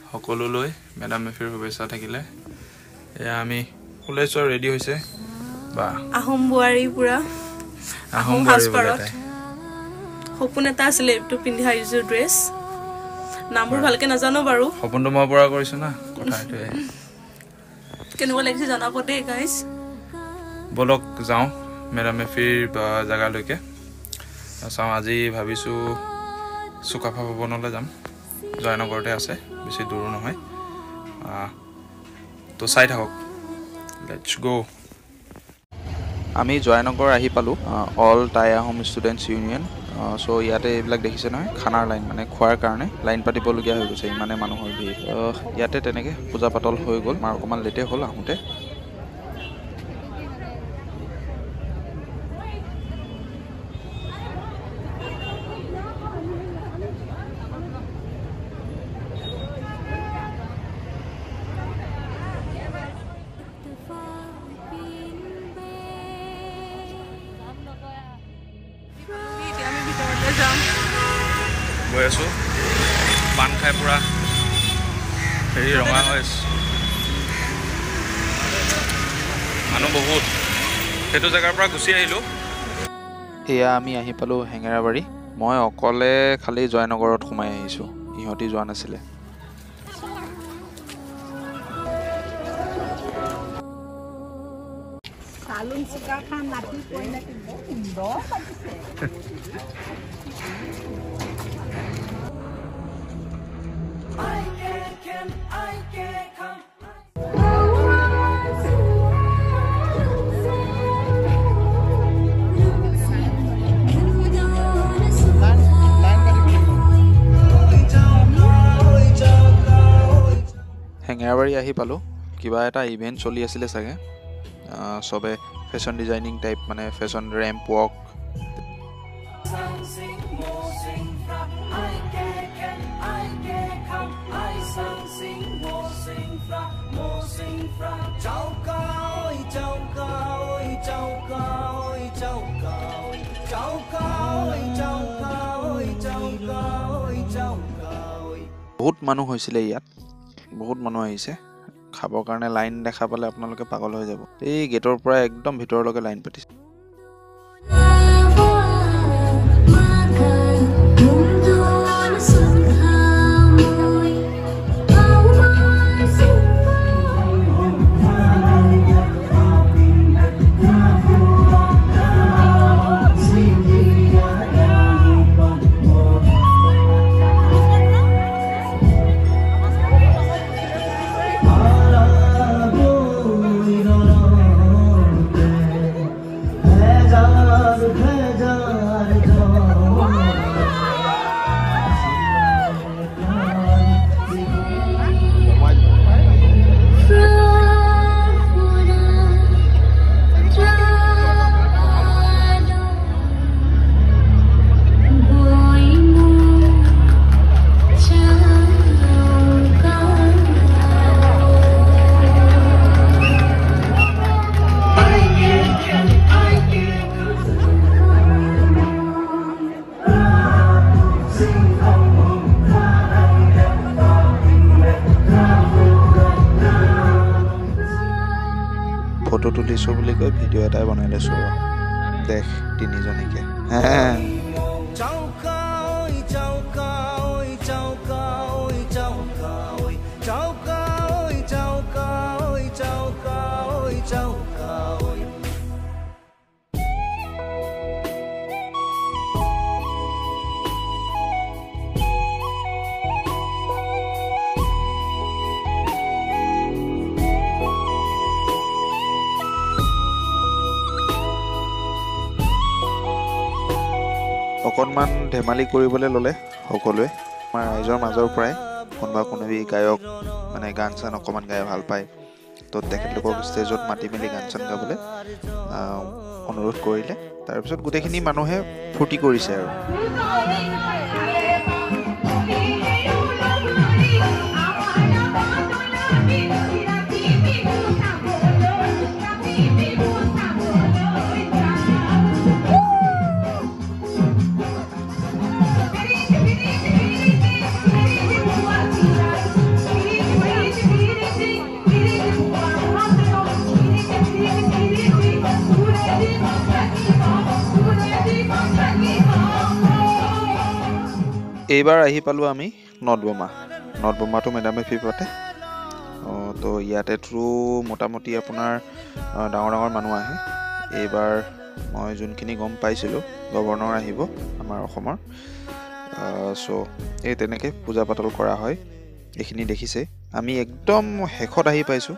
সকলোলৈ মেডাম মেফিৰ শুভেচ্ছা থাকিলে এয়া আমি ওলাইছো ৰেডি হৈছে বা আহোম বুৱাৰী পুৰা আহোম হাজপাৰত সপোন এটা আছিলে এইটো পিন্ধি আহিছো ড্ৰেছ নামবোৰ ভালকে নাজানো বাৰু সপোনটো মই পুৰা কৰিছো না কথা এটোৱে কেনেকুৱা লাগিছে জনাব দেই গাইস বলক যাও মেডাম মেফিৰ জাগালৈকে চাও আজি ভাবিছো সুকাফা ভৱনলৈ যাম জয়নগৰতে আছে বেছি দূৰ নহয় তো চাই থাকক লেটস গো আমি জয়নগৰ আহি পালো all Tai Ahom students union so ইয়াতে এইবিলাক দেখিছে নহয় খানাৰ লাইন মানে খোৱাৰ কাৰণে লাইন পাতিবলগীয়া হৈ গৈছে ইমানে মানুহৰ ভিৰ ইয়াতে তেনেকে পূজা পাতল হৈ গ'ল মাৰ অকমান লেটে হ'ল আহোঁতে গৈ আছো পান খাই পুৰা হেৰি ৰঙা হৈ মানুহ বহুত সেইটো জেগাৰ পৰা গুচি আহিলো এয়া আমি আহি পালো হেঙেৰাবাৰী মই অকলে খালি জয়নগৰত সোমাই আহিছো ইহঁতি যোৱা নাছিলে Salun sukakan lagi poin lagi bondo Hengerabari আহি পালো কিবা এটা ইভেন্ট চলি আছিল চাগে সবে ফ্যাশন ডিজাইনিং টাইপ মানে ফ্যাশন ৰেম্প ৱাক বহুত মানুহ হৈছিলে ইয়াত বহুত মানুহ আহিছে খাবৰ কাৰণে লাইন দেখা পালে আপোনালোকে পাগল হৈ যাব এই গেটৰ পৰা একদম ভিতৰলৈকে লাইন পাতিছে ফটো তুলিছো বুলি কৈ ভিডিও এটাই বনাই লৈছো দেখ তিনিজনীকে অকণমান ধেমালি কৰিবলৈ ল'লে সকলোৱে আমাৰ ৰাইজৰ মাজৰ পৰাই কোনোবি গায়ক মানে গান চান অকণমান গাই ভাল পায় তো তেখেতলোকক ষ্টেজত মাতি মেলি গান চান গাবলৈ অনুৰোধ কৰিলে তাৰপিছত গোটেইখিনি মানুহে ফূৰ্তি কৰিছে আৰু এইবাৰ আহি পালোঁ আমি নৰ্থবোমাটো মেডাম মেফি পাতে। তো ইয়াতেতো মোটামুটি আপোনাৰ ডাঙৰ ডাঙৰ মানুহ আহে। এইবাৰ মই যোনখিনি গম পাইছিলোঁ গভৰ্ণৰ আহিব আমাৰ অসমৰ। চ' এই তেনেকৈ পূজা পাতল কৰা হয়। এইখিনি দেখিছে আমি একদম শেষত আহি পাইছোঁ।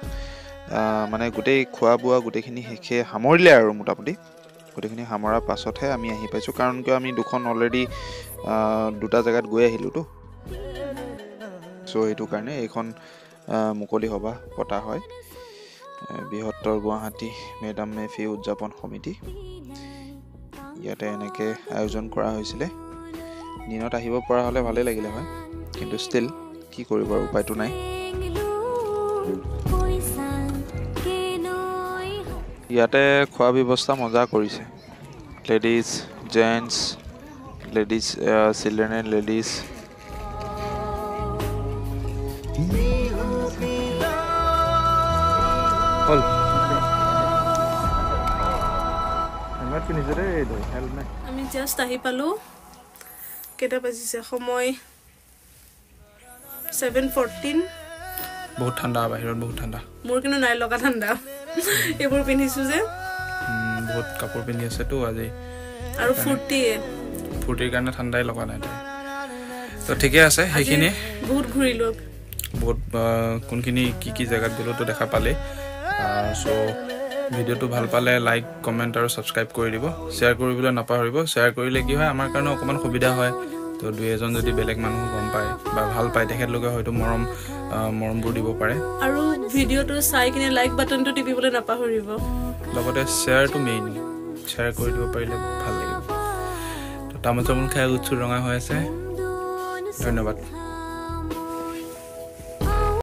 মানে গোটেই খোৱা বোৱা গোটেইখিনি শেষে সামৰিলে আৰু মোটামুটি গোটেইখিনি সামৰাৰ পাছতহে আমি আহি পাইছোঁ। কাৰণ কিয় আমি দুখন অলৰেডি 2টা জেগাত গৈ আহিলোঁতো। চ' সেইটো কাৰণে এইখন মুকলি সভা পতা হয়। বৃহত্তৰ গুৱাহাটী মেডাম মেফি উদযাপন সমিতি, ইয়াতে এনেকৈ আয়োজন কৰা হৈছিলে। দিনত আহিব পৰা হ'লে ভালেই লাগিলে হয়, কিন্তু ষ্টিল কি কৰিব আৰু উপায়টো নাই। ইয়াতে খোৱা ব্যৱস্থা মজা কৰিছে। Ladies gents, ladies children and ladies. হ'ল হেলমেট পিন্ধিছে দেই, হেলমেট। আমি জাষ্ট আহি পালোঁ। কেইটা বাজিছে? সময় 7:14। বহুত ঠাণ্ডা বাহিৰত, বহুত ঠাণ্ডা। মোৰ কিন্তু নাই লগা ঠাণ্ডা, এইবোৰ পিন্ধিছোঁ যে। বহুত কাপোৰ পিন্ধি আছেতো আজি, আৰু ফূৰ্তিৰ কাৰণে ঠাণ্ডাই লগা নাই তাই। তো ঠিকে আছে। সেইখিনি বহুত ঘূৰিলোঁ। বহুত কোনখিনি কি জেগাত গ'লো তো দেখা পালে। চ' ভিডিঅ'টো ভাল পালে লাইক কমেণ্ট আৰু ছাবস্ক্ৰাইব কৰি দিব। শ্বেয়াৰ কৰিবলৈ নাপাহৰিব। শ্বেয়াৰ কৰিলে কি হয়, আমাৰ কাৰণে অকণমান সুবিধা হয়। তো 2-এজন যদি বেলেগ মানুহ গম পায় বা ভাল পায়, তেখেতলোকে হয়তো মৰমবোৰ দিব পাৰে। আৰু ভিডিঅ'টো চাই কিনে লাইক বাটনটো টিপিবলৈ নাপাহৰিব। লগতে শ্বেয়াৰটো মেইন, শ্বেয়াৰ কৰি দিব পাৰিলে ভাল লাগিব। তো তামোল চামোল খাই উৎসুৰ ৰঙা হৈ আছে। ধন্যবাদ।